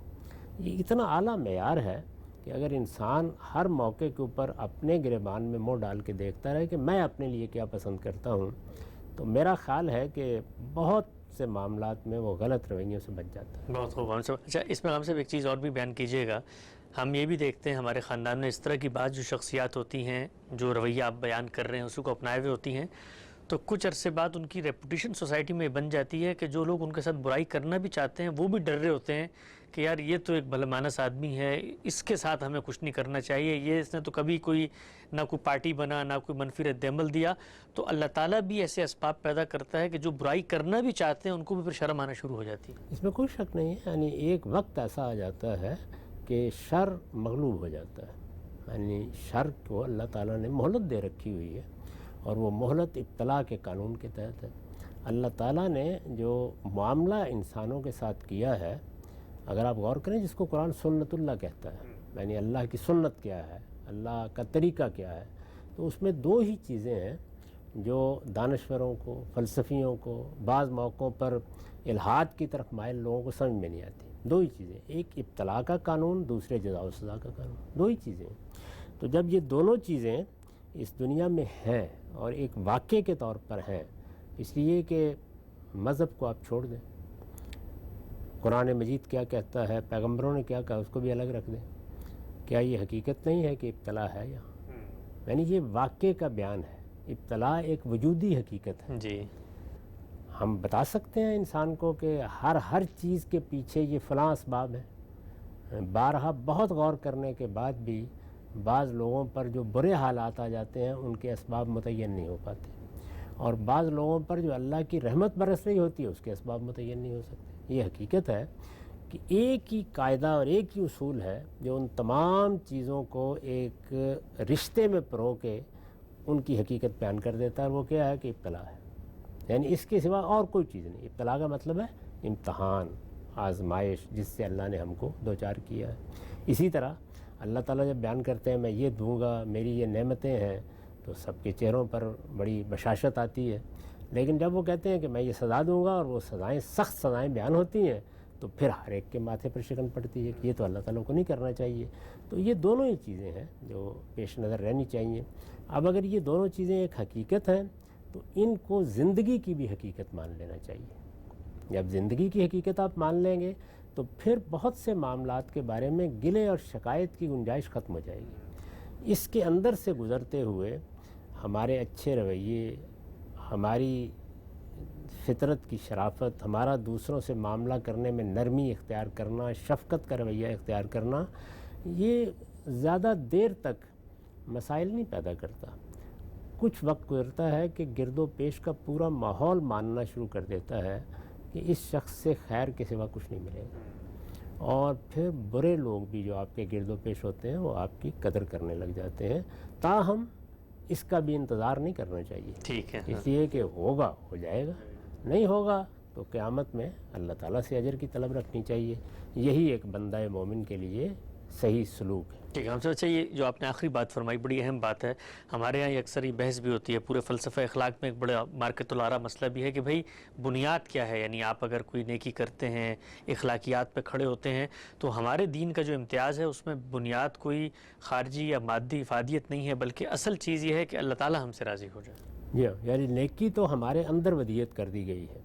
یہ اتنا اعلیٰ معیار ہے کہ اگر انسان ہر موقع کے اوپر اپنے گریبان میں منہ ڈال کے دیکھتا رہے کہ میں اپنے لیے کیا پسند کرتا ہوں، تو میرا خیال ہے کہ بہت سے معاملات میں وہ غلط رویوں سے بچ جاتا ہے۔ بہت خوب ہم صاحب، اچھا اس میں ہم صاحب ایک چیز اور بھی بیان کیجیے گا، ہم یہ بھی دیکھتے ہیں ہمارے خاندان میں اس طرح کی بات جو شخصیات ہوتی ہیں جو رویہ آپ بیان کر رہے ہیں اسی کو اپنائے ہوئے ہوتی ہیں، تو کچھ عرصے بعد ان کی ریپوٹیشن سوسائٹی میں بن جاتی ہے کہ جو لوگ ان کے ساتھ برائی کرنا بھی چاہتے ہیں وہ بھی ڈر رہے ہوتے ہیں کہ یار یہ تو ایک بھلا مانس آدمی ہے، اس کے ساتھ ہمیں کچھ نہیں کرنا چاہیے، یہ اس نے تو کبھی کوئی نہ کوئی پارٹی بنا نہ کوئی منفی رد عمل دیا۔ تو اللہ تعالیٰ بھی ایسے اسباب پیدا کرتا ہے کہ جو برائی کرنا بھی چاہتے ہیں ان کو بھی پھر شرم آنا شروع ہو جاتی ہے۔ اس میں کوئی شک نہیں ہے، یعنی ایک وقت ایسا آ جاتا ہے کہ شر مغلوب ہو جاتا ہے، یعنی شر کو اللہ تعالیٰ نے مہلت دے رکھی ہوئی ہے، اور وہ مہلت ابتلا کے قانون کے تحت ہے۔ اللہ تعالیٰ نے جو معاملہ انسانوں کے ساتھ کیا ہے، اگر آپ غور کریں، جس کو قرآن سنت اللہ کہتا ہے، یعنی اللہ کی سنت کیا ہے، اللہ کا طریقہ کیا ہے، تو اس میں دو ہی چیزیں ہیں جو دانشوروں کو، فلسفیوں کو بعض موقعوں پر الحاد کی طرف مائل لوگوں کو سمجھ میں نہیں آتی۔ دو ہی چیزیں، ایک ابتلا کا قانون، دوسرے جزا و سزا کا قانون، دو ہی چیزیں ہیں۔ تو جب یہ دونوں چیزیں اس دنیا میں ہیں اور ایک واقعے کے طور پر ہیں، اس لیے کہ مذہب کو آپ چھوڑ دیں، قرآن مجید کیا کہتا ہے، پیغمبروں نے کیا کہا، اس کو بھی الگ رکھ دیں، کیا یہ حقیقت نہیں ہے کہ ابتلا ہے یہاں؟ یعنی یہ واقعے کا بیان ہے، ابتلا ایک وجودی حقیقت ہے۔ جی، ہم بتا سکتے ہیں انسان کو کہ ہر چیز کے پیچھے یہ فلاں اسباب ہیں، بارہا بہت غور کرنے کے بعد بھی بعض لوگوں پر جو برے حالات آ جاتے ہیں ان کے اسباب متعین نہیں ہو پاتے، اور بعض لوگوں پر جو اللہ کی رحمت برس رہی ہوتی ہے اس کے اسباب متعین نہیں ہو سکتے۔ یہ حقیقت ہے کہ ایک ہی قاعدہ اور ایک ہی اصول ہے جو ان تمام چیزوں کو ایک رشتے میں پرو کے ان کی حقیقت بیان کر دیتا ہے، اور وہ کیا ہے کہ ابتلا ہے، یعنی اس کے سوا اور کوئی چیز نہیں۔ ابتلا کا مطلب ہے امتحان، آزمائش، جس سے اللہ نے ہم کو دوچار کیا ہے۔ اسی طرح اللہ تعالیٰ جب بیان کرتے ہیں میں یہ دوں گا، میری یہ نعمتیں ہیں، تو سب کے چہروں پر بڑی بشاشت آتی ہے، لیکن جب وہ کہتے ہیں کہ میں یہ سزا دوں گا اور وہ سزائیں سخت سزائیں بیان ہوتی ہیں، تو پھر ہر ایک کے ماتھے پر شکن پڑتی ہے کہ یہ تو اللہ تعالیٰ کو نہیں کرنا چاہیے۔ تو یہ دونوں ہی چیزیں ہیں جو پیش نظر رہنی چاہیے۔ اب اگر یہ دونوں چیزیں ایک حقیقت ہیں تو ان کو زندگی کی بھی حقیقت مان لینا چاہیے۔ جب زندگی کی حقیقت آپ مان لیں گے تو پھر بہت سے معاملات کے بارے میں گلے اور شکایت کی گنجائش ختم ہو جائے گی۔ اس کے اندر سے گزرتے ہوئے ہمارے اچھے رویے، ہماری فطرت کی شرافت، ہمارا دوسروں سے معاملہ کرنے میں نرمی اختیار کرنا، شفقت کا رویہ اختیار کرنا، یہ زیادہ دیر تک مسائل نہیں پیدا کرتا۔ کچھ وقت گزرتا ہے کہ گرد و پیش کا پورا ماحول ماننا شروع کر دیتا ہے کہ اس شخص سے خیر کے سوا کچھ نہیں ملے گا، اور پھر برے لوگ بھی جو آپ کے گرد و پیش ہوتے ہیں وہ آپ کی قدر کرنے لگ جاتے ہیں۔ تاہم اس کا بھی انتظار نہیں کرنا چاہیے، ٹھیک ہے، اس لیے کہ ہوگا ہو جائے گا، نہیں ہوگا تو قیامت میں اللہ تعالیٰ سے اجر کی طلب رکھنی چاہیے۔ یہی ایک بندہ مومن کے لیے صحیح سلوک ہے۔ ٹھیک ہے ہم سے اچھا یہ جو آپ نے آخری بات فرمائی بڑی اہم بات ہے، ہمارے یہاں یہ اکثر یہ بحث بھی ہوتی ہے، پورے فلسفہ اخلاق میں ایک بڑا مارکت العرا مسئلہ بھی ہے کہ بھئی بنیاد کیا ہے، یعنی آپ اگر کوئی نیکی کرتے ہیں، اخلاقیات پہ کھڑے ہوتے ہیں، تو ہمارے دین کا جو امتیاز ہے اس میں بنیاد کوئی خارجی یا مادی افادیت نہیں ہے، بلکہ اصل چیز یہ ہے کہ اللہ تعالیٰ ہم سے راضی ہو جائے۔ جی، یعنی نیکی تو ہمارے اندر ودیت کر دی گئی ہے،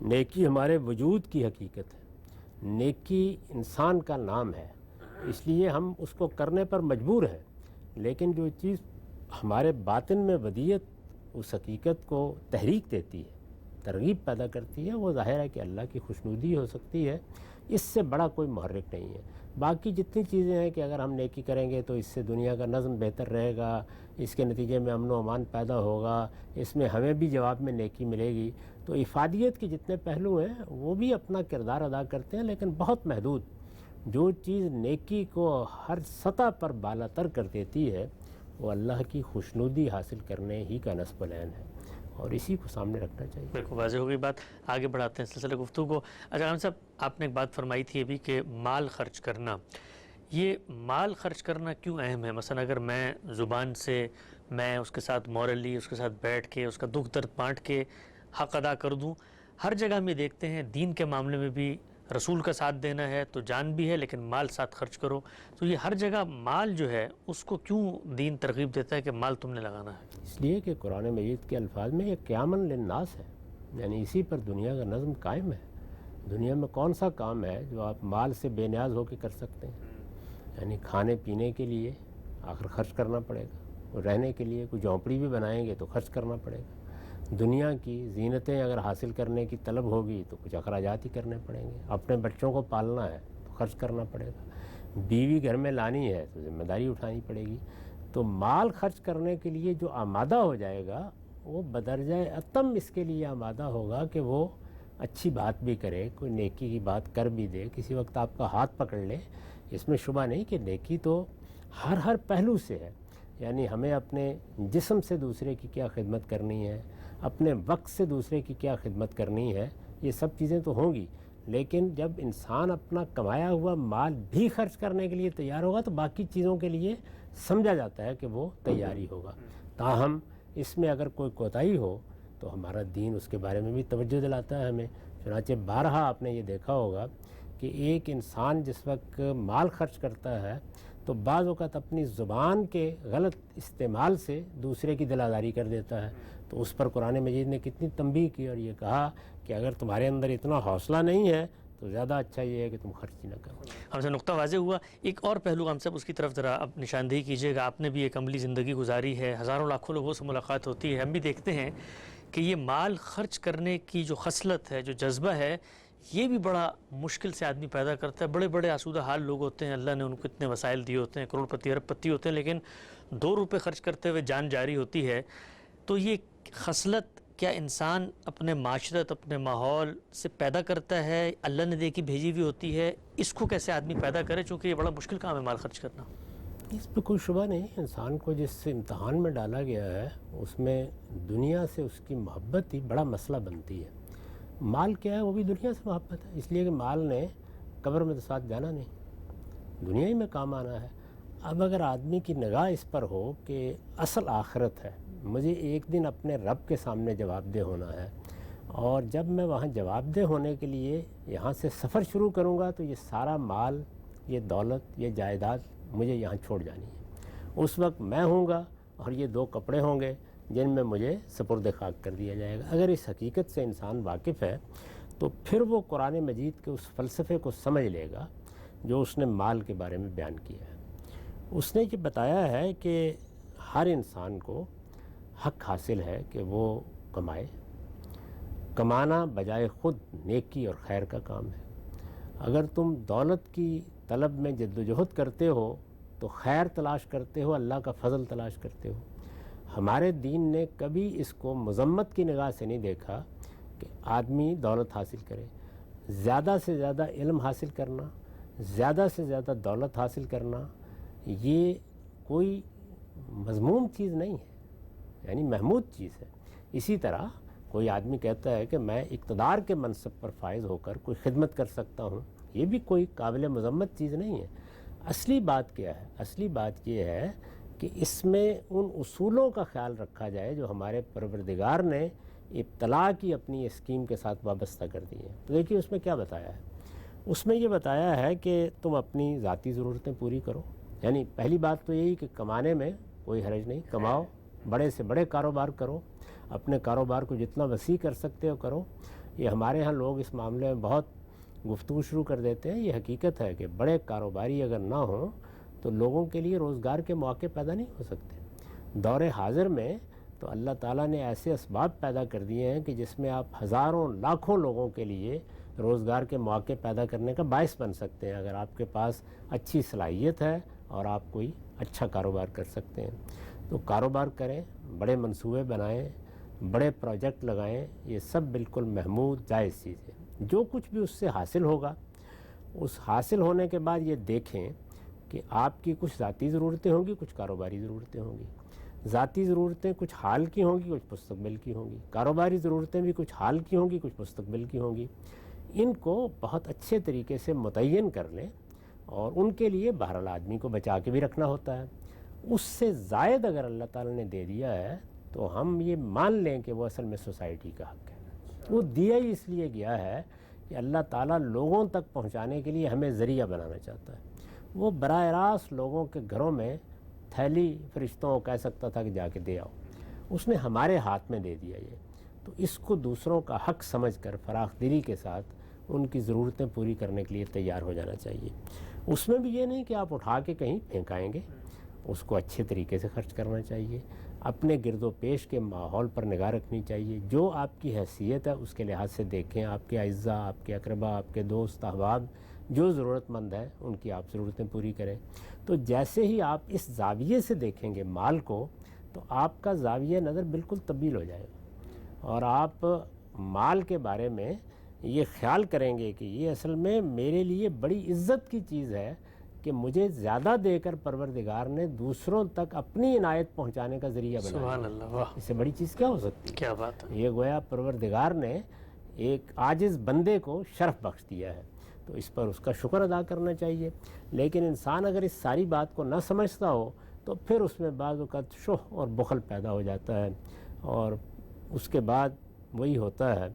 نیکی ہمارے وجود کی حقیقت ہے، نیکی انسان کا نام ہے، اس لیے ہم اس کو کرنے پر مجبور ہیں، لیکن جو چیز ہمارے باطن میں ودیت اس حقیقت کو تحریک دیتی ہے، ترغیب پیدا کرتی ہے، وہ ظاہر ہے کہ اللہ کی خوشنودی ہو سکتی ہے، اس سے بڑا کوئی محرک نہیں ہے۔ باقی جتنی چیزیں ہیں کہ اگر ہم نیکی کریں گے تو اس سے دنیا کا نظم بہتر رہے گا، اس کے نتیجے میں امن و امان پیدا ہوگا، اس میں ہمیں بھی جواب میں نیکی ملے گی، تو افادیت کے جتنے پہلو ہیں وہ بھی اپنا کردار ادا کرتے ہیں، لیکن بہت محدود۔ جو چیز نیکی کو ہر سطح پر بالا تر کر دیتی ہے وہ اللہ کی خوشنودی حاصل کرنے ہی کا نصب العین ہے، اور اسی کو سامنے رکھنا چاہیے۔ بالکل واضح ہو گئی بات، آگے بڑھاتے ہیں سلسلہ گفتگو کو۔ اچھا عالم صاحب، آپ نے ایک بات فرمائی تھی ابھی کہ مال خرچ کرنا، یہ مال خرچ کرنا کیوں اہم ہے؟ مثلا اگر میں زبان سے میں اس کے ساتھ مورلی اس کے ساتھ بیٹھ کے اس کا دکھ درد بانٹ کے حق ادا کر دوں، ہر جگہ ہم یہ دیکھتے ہیں دین کے معاملے میں بھی رسول کا ساتھ دینا ہے تو جان بھی ہے لیکن مال ساتھ خرچ کرو. تو یہ ہر جگہ مال جو ہے اس کو کیوں دین ترغیب دیتا ہے کہ مال تم نے لگانا ہے؟ اس لیے کہ قرآن مجید کے الفاظ میں یہ قیامًا للناس ہے، یعنی اسی پر دنیا کا نظم قائم ہے. دنیا میں کون سا کام ہے جو آپ مال سے بے نیاز ہو کے کر سکتے ہیں؟ یعنی کھانے پینے کے لیے آخر خرچ کرنا پڑے گا، رہنے کے لیے کوئی جھونپڑی بھی بنائیں گے تو خرچ کرنا پڑے گا، دنیا کی زینتیں اگر حاصل کرنے کی طلب ہوگی تو کچھ اخراجات ہی کرنے پڑیں گے، اپنے بچوں کو پالنا ہے تو خرچ کرنا پڑے گا، بیوی گھر میں لانی ہے تو ذمہ داری اٹھانی پڑے گی. تو مال خرچ کرنے کے لیے جو آمادہ ہو جائے گا وہ بدرجہ اتم اس کے لیے آمادہ ہوگا کہ وہ اچھی بات بھی کرے، کوئی نیکی کی بات کر بھی دے، کسی وقت آپ کا ہاتھ پکڑ لے. اس میں شبہ نہیں کہ نیکی تو ہر پہلو سے ہے، یعنی ہمیں اپنے جسم سے دوسرے کی کیا خدمت کرنی ہے، اپنے وقت سے دوسرے کی کیا خدمت کرنی ہے، یہ سب چیزیں تو ہوں گی. لیکن جب انسان اپنا کمایا ہوا مال بھی خرچ کرنے کے لیے تیار ہوگا تو باقی چیزوں کے لیے سمجھا جاتا ہے کہ وہ تیاری ہوگا. تاہم اس میں اگر کوئی کوتاہی ہو تو ہمارا دین اس کے بارے میں بھی توجہ دلاتا ہے ہمیں. چنانچہ بارہا آپ نے یہ دیکھا ہوگا کہ ایک انسان جس وقت مال خرچ کرتا ہے تو بعض اوقات اپنی زبان کے غلط استعمال سے دوسرے کی دل آزاری کر دیتا ہے. تو اس پر قرآن مجید نے کتنی تنبیہ کی اور یہ کہا کہ اگر تمہارے اندر اتنا حوصلہ نہیں ہے تو زیادہ اچھا یہ ہے کہ تم خرچ ہی نہ کرو. ہم سے نقطہ واضح ہوا. ایک اور پہلو ہم سب اس کی طرف ذرا اب نشاندہی کیجیے گا. آپ نے بھی ایک عملی زندگی گزاری ہے، ہزاروں لاکھوں لوگوں سے ملاقات ہوتی ہے. ہم بھی دیکھتے ہیں کہ یہ مال خرچ کرنے کی جو خصلت ہے، جو جذبہ ہے، یہ بھی بڑا مشکل سے آدمی پیدا کرتا ہے. بڑے بڑے آسودہ حال لوگ ہوتے ہیں، اللہ نے ان کو اتنے وسائل دیے ہوتے ہیں، کروڑ پتی ارب پتی ہوتے ہیں، لیکن 2 روپے خرچ کرتے ہوئے جان جاری ہوتی ہے. تو یہ خصلت کیا انسان اپنے معاشرت، اپنے ماحول سے پیدا کرتا ہے، اللہ نے دیکھی بھیجی ہوئی ہوتی ہے؟ اس کو کیسے آدمی پیدا کرے، چونکہ یہ بڑا مشکل کام ہے مال خرچ کرنا؟ اس پہ کوئی شبہ نہیں. انسان کو جس امتحان میں ڈالا گیا ہے اس میں دنیا سے اس کی محبت ہی بڑا مسئلہ بنتی ہے. مال کیا ہے؟ وہ بھی دنیا سے محبت ہے، اس لیے کہ مال نے قبر میں تو ساتھ جانا نہیں، دنیا ہی میں کام آنا ہے. اب اگر آدمی کی نگاہ اس پر ہو کہ اصل آخرت ہے، مجھے ایک دن اپنے رب کے سامنے جواب دہ ہونا ہے، اور جب میں وہاں جواب دہ ہونے کے لیے یہاں سے سفر شروع کروں گا تو یہ سارا مال، یہ دولت، یہ جائیداد مجھے یہاں چھوڑ جانی ہے. اس وقت میں ہوں گا اور یہ 2 کپڑے ہوں گے جن میں مجھے سپرد خاک کر دیا جائے گا. اگر اس حقیقت سے انسان واقف ہے تو پھر وہ قرآن مجید کے اس فلسفے کو سمجھ لے گا جو اس نے مال کے بارے میں بیان کیا ہے. اس نے یہ بتایا ہے کہ ہر انسان کو حق حاصل ہے کہ وہ کمائے. کمانا بجائے خود نیکی اور خیر کا کام ہے. اگر تم دولت کی طلب میں جدوجہد کرتے ہو تو خیر تلاش کرتے ہو، اللہ کا فضل تلاش کرتے ہو. ہمارے دین نے کبھی اس کو مذمت کی نگاہ سے نہیں دیکھا کہ آدمی دولت حاصل کرے. زیادہ سے زیادہ علم حاصل کرنا، زیادہ سے زیادہ دولت حاصل کرنا، یہ کوئی مذموم چیز نہیں ہے، یعنی محمود چیز ہے. اسی طرح کوئی آدمی کہتا ہے کہ میں اقتدار کے منصب پر فائز ہو کر کوئی خدمت کر سکتا ہوں، یہ بھی کوئی قابل مذمت چیز نہیں ہے. اصلی بات کیا ہے؟ اصلی بات یہ ہے کہ اس میں ان اصولوں کا خیال رکھا جائے جو ہمارے پروردگار نے ابتلا کی اپنی اسکیم کے ساتھ وابستہ کر دی ہیں. تو دیکھیے اس میں کیا بتایا ہے. اس میں یہ بتایا ہے کہ تم اپنی ذاتی ضرورتیں پوری کرو. یعنی پہلی بات تو یہی کہ کمانے میں کوئی حرج نہیں، کماؤ، بڑے سے بڑے کاروبار کرو، اپنے کاروبار کو جتنا وسیع کر سکتے ہو کرو. یہ ہمارے ہاں لوگ اس معاملے میں بہت گفتگو شروع کر دیتے ہیں. یہ حقیقت ہے کہ بڑے کاروباری اگر نہ ہوں تو لوگوں کے لیے روزگار کے مواقع پیدا نہیں ہو سکتے. دور حاضر میں تو اللہ تعالیٰ نے ایسے اسباب پیدا کر دیے ہیں کہ جس میں آپ ہزاروں لاکھوں لوگوں کے لیے روزگار کے مواقع پیدا کرنے کا باعث بن سکتے ہیں اگر آپ کے پاس اچھی صلاحیت ہے اور آپ کوئی اچھا کاروبار کر سکتے ہیں. تو کاروبار کریں، بڑے منصوبے بنائیں، بڑے پروجیکٹ لگائیں، یہ سب بالکل محمود جائز چیز ہے. جو کچھ بھی اس سے حاصل ہوگا، اس حاصل ہونے کے بعد یہ دیکھیں کہ آپ کی کچھ ذاتی ضرورتیں ہوں گی، کچھ کاروباری ضرورتیں ہوں گی. ذاتی ضرورتیں کچھ حال کی ہوں گی، کچھ مستقبل کی ہوں گی. کاروباری ضرورتیں بھی کچھ حال کی ہوں گی، کچھ مستقبل کی ہوں گی. ان کو بہت اچھے طریقے سے متعین کر لیں اور ان کے لیے بہرحال آدمی کو بچا کے بھی رکھنا ہوتا ہے. اس سے زائد اگر اللہ تعالیٰ نے دے دیا ہے تو ہم یہ مان لیں کہ وہ اصل میں سوسائٹی کا حق ہے. وہ دیا ہی اس لیے گیا ہے کہ اللہ تعالیٰ لوگوں تک پہنچانے کے لیے ہمیں ذریعہ بنانا چاہتا ہے۔ وہ براہ راست لوگوں کے گھروں میں تھیلی فرشتوں کو کہہ سکتا تھا کہ جا کے دے آؤ، اس نے ہمارے ہاتھ میں دے دیا یہ۔ تو اس کو دوسروں کا حق سمجھ کر فراخ دلی کے ساتھ ان کی ضرورتیں پوری کرنے کے لیے تیار ہو جانا چاہیے۔ اس میں بھی یہ نہیں کہ آپ اٹھا کے کہیں پھینکائیں گے، اس کو اچھے طریقے سے خرچ کرنا چاہیے۔ اپنے گرد و پیش کے ماحول پر نگاہ رکھنی چاہیے، جو آپ کی حیثیت ہے اس کے لحاظ سے دیکھیں، آپ کے اعزاء، آپ کے اقربا، آپ کے دوست احباب جو ضرورت مند ہے ان کی آپ ضرورتیں پوری کریں۔ تو جیسے ہی آپ اس زاویے سے دیکھیں گے مال کو، تو آپ کا زاویہ نظر بالکل تبدیل ہو جائے گا، اور آپ مال کے بارے میں یہ خیال کریں گے کہ یہ اصل میں میرے لیے بڑی عزت کی چیز ہے کہ مجھے زیادہ دے کر پروردگار نے دوسروں تک اپنی عنایت پہنچانے کا ذریعہ بنایا۔ سبحان اللہ، واہ، اس سے بڑی چیز کیا ہو سکتی ہے؟ کیا بات ہے۔ یہ گویا پروردگار نے ایک عاجز بندے کو شرف بخش دیا ہے، تو اس پر اس کا شکر ادا کرنا چاہیے۔ لیکن انسان اگر اس ساری بات کو نہ سمجھتا ہو تو پھر اس میں بعض اوقات شح اور بخل پیدا ہو جاتا ہے، اور اس کے بعد وہی ہوتا ہے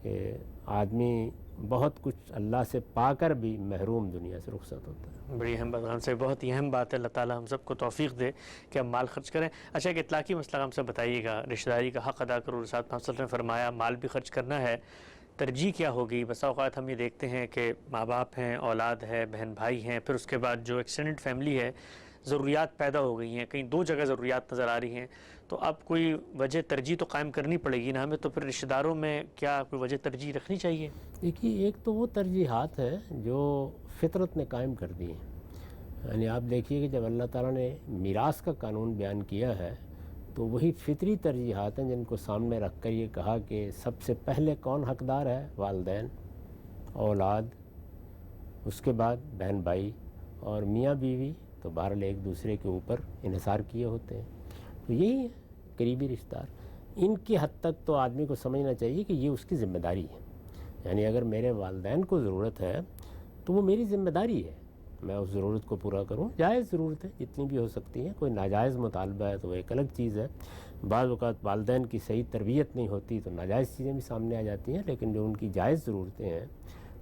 کہ آدمی بہت کچھ اللہ سے پا کر بھی محروم دنیا سے رخصت ہوتا ہے۔ بڑی اہم بات خان سے، بہت ہی اہم بات ہے، اللہ تعالیٰ ہم سب کو توفیق دے کہ ہم مال خرچ کریں۔ اچھا، ایک اطلاقی مسئلہ ہم سے بتائیے گا، رشتہ داری کا حق ادا کرو، رسالت محمد صلی اللہ علیہ وسلم نے فرمایا مال بھی خرچ کرنا ہے، ترجیح کیا ہوگی؟ بسا اوقات ہم یہ دیکھتے ہیں کہ ماں باپ ہیں، اولاد ہے، بہن بھائی ہیں، پھر اس کے بعد جو ایکسٹینڈڈ فیملی ہے، ضروریات پیدا ہو گئی ہیں، کہیں دو جگہ ضروریات نظر آ رہی ہیں، تو اب کوئی وجہ ترجیح تو قائم کرنی پڑے گی نا ہمیں، تو پھر رشتہ داروں میں کیا کوئی وجہ ترجیح رکھنی چاہیے؟ دیکھیے، ایک تو وہ ترجیحات ہیں جو فطرت نے قائم کر دی ہیں، یعنی آپ دیکھیے کہ جب اللہ تعالیٰ نے میراث کا قانون بیان کیا ہے تو وہی فطری ترجیحات ہیں جن کو سامنے رکھ کر یہ کہا کہ سب سے پہلے کون حقدار ہے؟ والدین، اولاد، اس کے بعد بہن بھائی، اور میاں بیوی تو بہرحال ایک دوسرے کے اوپر انحصار کیے ہوتے ہیں۔ تو یہی ہے قریبی رشتہ دار، ان کی حد تک تو آدمی کو سمجھنا چاہیے کہ یہ اس کی ذمہ داری ہے۔ یعنی اگر میرے والدین کو ضرورت ہے تو وہ میری ذمہ داری ہے، میں اس ضرورت کو پورا کروں، جائز ضرورت ہے جتنی بھی ہو سکتی ہیں، کوئی ناجائز مطالبہ ہے تو وہ ایک الگ چیز ہے۔ بعض اوقات والدین کی صحیح تربیت نہیں ہوتی تو ناجائز چیزیں بھی سامنے آ جاتی ہیں، لیکن جو ان کی جائز ضرورتیں ہیں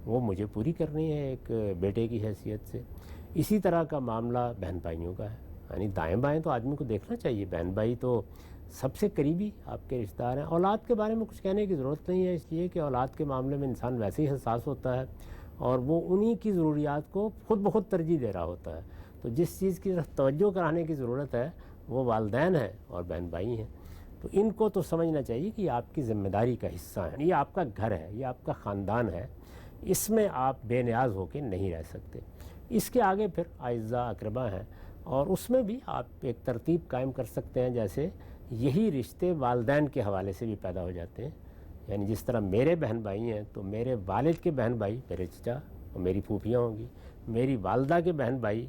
وہ مجھے پوری کرنی ہے ایک بیٹے کی حیثیت سے۔ اسی طرح کا معاملہ بہن بھائیوں کا ہے، یعنی دائیں بائیں تو آدمی کو دیکھنا چاہیے، بہن بھائی تو سب سے قریبی آپ کے رشتہ دار ہیں۔ اولاد کے بارے میں کچھ کہنے کی ضرورت نہیں ہے، اس لیے کہ اولاد کے معاملے میں انسان ویسے ہی حساس ہوتا ہے اور وہ انہی کی ضروریات کو خود بخود ترجیح دے رہا ہوتا ہے۔ تو جس چیز کی طرف توجہ کرانے کی ضرورت ہے وہ والدین ہیں اور بہن بھائی ہیں، تو ان کو تو سمجھنا چاہیے کہ یہ آپ کی ذمہ داری کا حصہ ہے، یہ آپ کا گھر ہے، یہ آپ کا خاندان ہے، اس میں آپ بے نیاز ہو کے نہیں رہ سکتے۔ اس کے آگے پھر اعزاء اقربا ہیں، اور اس میں بھی آپ ایک ترتیب قائم کر سکتے ہیں، جیسے یہی رشتے والدین کے حوالے سے بھی پیدا ہو جاتے ہیں۔ یعنی جس طرح میرے بہن بھائی ہیں تو میرے والد کے بہن بھائی میرے چچا اور میری پھوپھیاں ہوں گی، میری والدہ کے بہن بھائی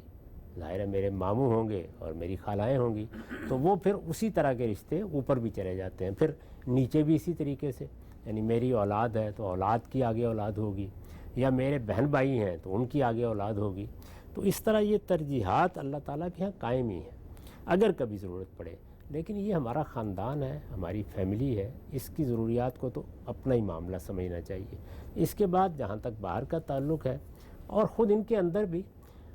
ظاہر ہے میرے ماموں ہوں گے اور میری خالائیں ہوں گی، تو وہ پھر اسی طرح کے رشتے اوپر بھی چلے جاتے ہیں، پھر نیچے بھی اسی طریقے سے، یعنی میری اولاد ہے تو اولاد کی آگے اولاد ہوگی، یا میرے بہن بھائی ہیں تو ان کی آگے اولاد ہوگی۔ تو اس طرح یہ ترجیحات اللہ تعالیٰ کے ہاں قائم ہی ہیں اگر کبھی ضرورت پڑے، لیکن یہ ہمارا خاندان ہے، ہماری فیملی ہے، اس کی ضروریات کو تو اپنا ہی معاملہ سمجھنا چاہیے۔ اس کے بعد جہاں تک باہر کا تعلق ہے، اور خود ان کے اندر بھی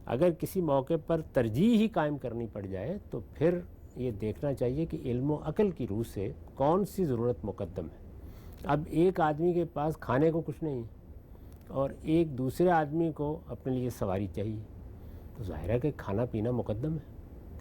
اگر کسی موقع پر ترجیح ہی قائم کرنی پڑ جائے تو پھر یہ دیکھنا چاہیے کہ علم و عقل کی روح سے کون سی ضرورت مقدم ہے۔ اب ایک آدمی کے پاس کھانے کو کچھ نہیں ہے اور ایک دوسرے آدمی کو اپنے لیے سواری چاہیے، تو ظاہر ہے کہ کھانا پینا مقدم ہے،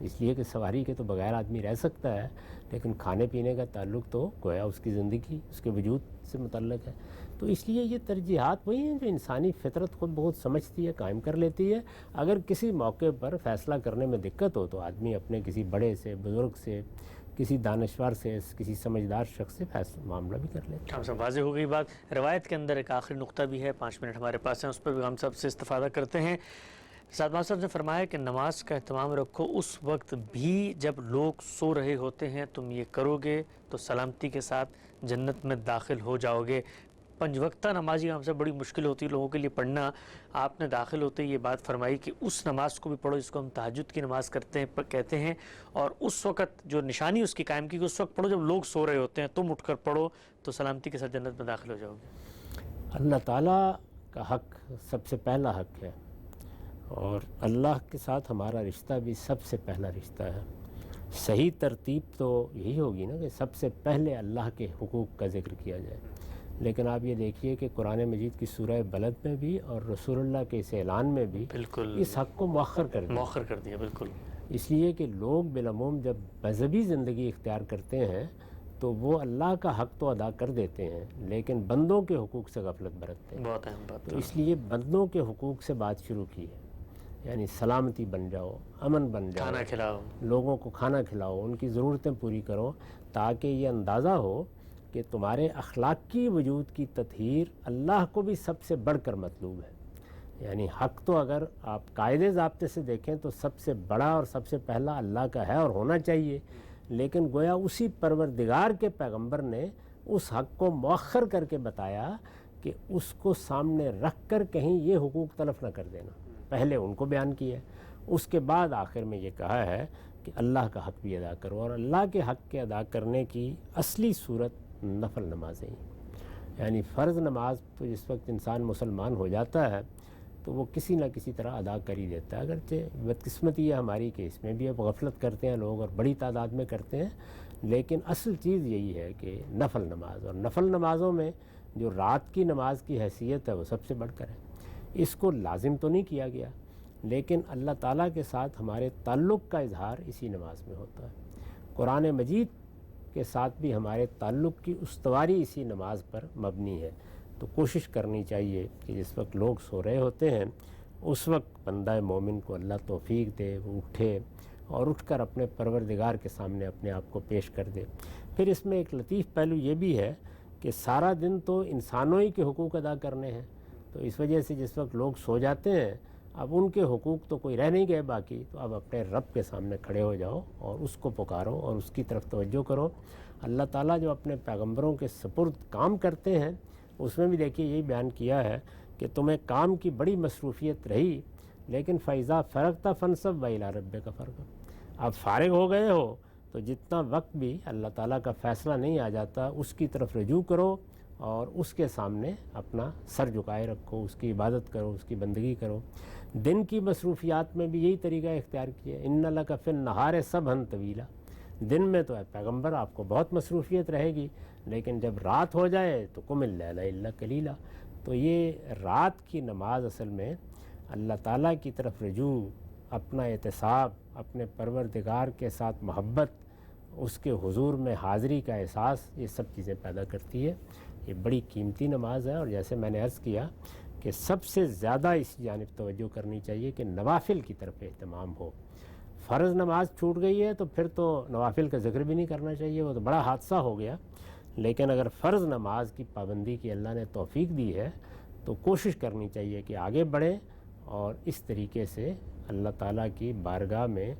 اس لیے کہ سواری کے تو بغیر آدمی رہ سکتا ہے، لیکن کھانے پینے کا تعلق تو گویا اس کی زندگی، اس کے وجود سے متعلق ہے۔ تو اس لیے یہ ترجیحات وہی ہیں جو انسانی فطرت خود بہت سمجھتی ہے، قائم کر لیتی ہے۔ اگر کسی موقع پر فیصلہ کرنے میں دقت ہو تو آدمی اپنے کسی بڑے سے، بزرگ سے، کسی دانشور سے، کسی سمجھدار شخص سے معاملہ بھی کر لیتے ہیں۔ ہم سب واضح ہو گئی بات۔ روایت کے اندر ایک آخری نقطہ بھی ہے، 5 منٹ ہمارے پاس ہیں، اس پر بھی ہم سب سے استفادہ کرتے ہیں۔ سعد صاحب نے فرمایا کہ نماز کا اہتمام رکھو اس وقت بھی جب لوگ سو رہے ہوتے ہیں، تم یہ کرو گے تو سلامتی کے ساتھ جنت میں داخل ہو جاؤ گے۔ 5 وقتہ نمازی ہم سے بڑی مشکل ہوتی ہے لوگوں کے لیے پڑھنا، آپ نے داخل ہوتے یہ بات فرمائی کہ اس نماز کو بھی پڑھو جس کو ہم تہجد کی نماز کہتے ہیں، اور اس وقت جو نشانی اس کی قائم کی کہ اس وقت پڑھو جب لوگ سو رہے ہوتے ہیں، تم اٹھ کر پڑھو تو سلامتی کے ساتھ جنت میں داخل ہو جاؤ گے۔ اللہ تعالیٰ کا حق سب سے پہلا حق ہے، اور اللہ کے ساتھ ہمارا رشتہ بھی سب سے پہلا رشتہ ہے۔ صحیح ترتیب تو یہی ہوگی نا کہ سب سے پہلے اللہ کے حقوق کا ذکر کیا جائے، لیکن آپ یہ دیکھیے کہ قرآن مجید کی سورہ بلد میں بھی اور رسول اللہ کے اس اعلان میں بھی بالکل اس حق کو مؤخر کر دیا، بالکل، اس لیے کہ لوگ بالعموم جب مذہبی زندگی اختیار کرتے ہیں تو وہ اللہ کا حق تو ادا کر دیتے ہیں لیکن بندوں کے حقوق سے غفلت برتتے ہیں۔ بہت اہم بات تو اس لیے بندوں کے حقوق سے بات شروع کی ہے، یعنی سلامتی بن جاؤ، امن بن جاؤ، کھانا کھلاؤ، لوگوں کو کھانا کھلاؤ، ان کی ضرورتیں پوری کرو، تاکہ یہ اندازہ ہو کہ تمہارے اخلاقی وجود کی تطہیر اللہ کو بھی سب سے بڑھ کر مطلوب ہے۔ یعنی حق تو اگر آپ قاعدے ضابطے سے دیکھیں تو سب سے بڑا اور سب سے پہلا اللہ کا ہے اور ہونا چاہیے، لیکن گویا اسی پروردگار کے پیغمبر نے اس حق کو مؤخر کر کے بتایا کہ اس کو سامنے رکھ کر کہیں یہ حقوق تلف نہ کر دینا، پہلے ان کو بیان کیا ہے، اس کے بعد آخر میں یہ کہا ہے کہ اللہ کا حق بھی ادا کرو، اور اللہ کے حق کے ادا کرنے کی اصلی صورت نفل نمازیں ہیں۔ یعنی فرض نماز تو جس وقت انسان مسلمان ہو جاتا ہے تو وہ کسی نہ کسی طرح ادا کر ہی دیتا ہے، اگرچہ بدقسمتی ہے ہماری کہ اس میں بھی اب غفلت کرتے ہیں لوگ اور بڑی تعداد میں کرتے ہیں، لیکن اصل چیز یہی ہے کہ نفل نماز، اور نفل نمازوں میں جو رات کی نماز کی حیثیت ہے وہ سب سے بڑھ کر ہے۔ اس کو لازم تو نہیں کیا گیا، لیکن اللہ تعالیٰ کے ساتھ ہمارے تعلق کا اظہار اسی نماز میں ہوتا ہے۔ قرآن مجید کے ساتھ بھی ہمارے تعلق کی استواری اسی نماز پر مبنی ہے، تو کوشش کرنی چاہیے کہ جس وقت لوگ سو رہے ہوتے ہیں اس وقت بندہ مومن کو اللہ توفیق دے، وہ اٹھے اور اٹھ کر اپنے پروردگار کے سامنے اپنے آپ کو پیش کر دے۔ پھر اس میں ایک لطیف پہلو یہ بھی ہے کہ سارا دن تو انسانوں ہی کے حقوق ادا کرنے ہیں، تو اس وجہ سے جس وقت لوگ سو جاتے ہیں اب ان کے حقوق تو کوئی رہ نہیں گئے باقی، تو اب اپنے رب کے سامنے کھڑے ہو جاؤ اور اس کو پکارو اور اس کی طرف توجہ کرو۔ اللہ تعالیٰ جو اپنے پیغمبروں کے سپرد کام کرتے ہیں اس میں بھی دیکھیے یہی بیان کیا ہے کہ تمہیں کام کی بڑی مصروفیت رہی، لیکن فَإِذَا فَرَغْتَ فَانْصَبْ وَإِلَىٰ رَبِّكَ فَارْغَب، اب فارغ ہو گئے ہو تو جتنا وقت بھی اللہ تعالیٰ کا فیصلہ نہیں آ جاتا اس کی طرف رجوع کرو اور اس کے سامنے اپنا سر جھکائے رکھو، اس کی عبادت کرو، اس کی بندگی کرو۔ دن کی مصروفیات میں بھی یہی طریقہ اختیار کیا، اِنَّ لَكَ فِي النَّهَارِ سَبْحًا طَوِيلًا، دن میں تو اے پیغمبر آپ کو بہت مصروفیت رہے گی، لیکن جب رات ہو جائے تو قُمِ اللَّيْلَ إِلَّا قَلِيلًا، تو یہ رات کی نماز اصل میں اللہ تعالیٰ کی طرف رجوع، اپنا اعتصاب، اپنے پروردگار کے ساتھ محبت، اس کے حضور میں حاضری کا احساس، یہ سب چیزیں پیدا کرتی ہے۔ یہ بڑی قیمتی نماز ہے، اور جیسے میں نے عرض کیا کہ سب سے زیادہ اس جانب توجہ کرنی چاہیے کہ نوافل کی طرف اہتمام ہو۔ فرض نماز چھوٹ گئی ہے تو پھر تو نوافل کا ذکر بھی نہیں کرنا چاہیے، وہ تو بڑا حادثہ ہو گیا، لیکن اگر فرض نماز کی پابندی کی اللہ نے توفیق دی ہے تو کوشش کرنی چاہیے کہ آگے بڑھیں اور اس طریقے سے اللہ تعالیٰ کی بارگاہ میں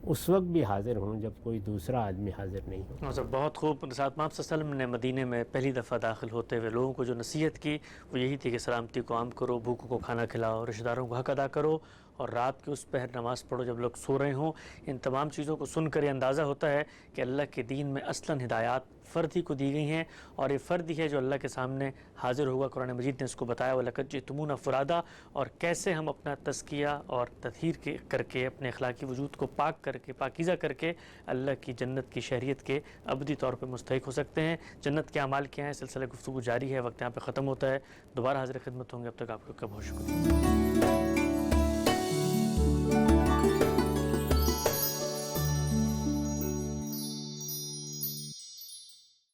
اس وقت بھی حاضر ہوں جب کوئی دوسرا آدمی حاضر نہیں ہو۔ بہت خوب۔ ساتھ محمد صلی اللہ علیہ وسلم نے مدینے میں پہلی دفعہ داخل ہوتے ہوئے لوگوں کو جو نصیحت کی وہ یہی تھی کہ سلامتی کو عام کرو، بھوکوں کو کھانا کھلاؤ، رشتہ داروں کو حق ادا کرو، اور رات کی اس پہر نماز پڑھو جب لوگ سو رہے ہوں۔ ان تمام چیزوں کو سن کر یہ اندازہ ہوتا ہے کہ اللہ کے دین میں اصلاً ہدایات فرد ہی کو دی گئی ہیں، اور یہ فرد ہی ہے جو اللہ کے سامنے حاضر ہوگا۔ قرآن مجید نے اس کو بتایا وَلَقَدْ جِئْتُمُونَا فُرَادَىٰ، اور کیسے ہم اپنا تزکیہ اور تطہیر کر کے اپنے اخلاقی وجود کو پاک کر کے، پاکیزہ کر کے اللہ کی جنت کی شہریت کے ابدی طور پہ مستحق ہو سکتے ہیں۔ جنت کے اعمال کیا ہیں، سلسلہ گفتگو جاری ہے، وقت یہاں پہ ختم ہوتا ہے، دوبارہ حاضر خدمت ہوں گے، اب تک آپ کو بہت شکریہ۔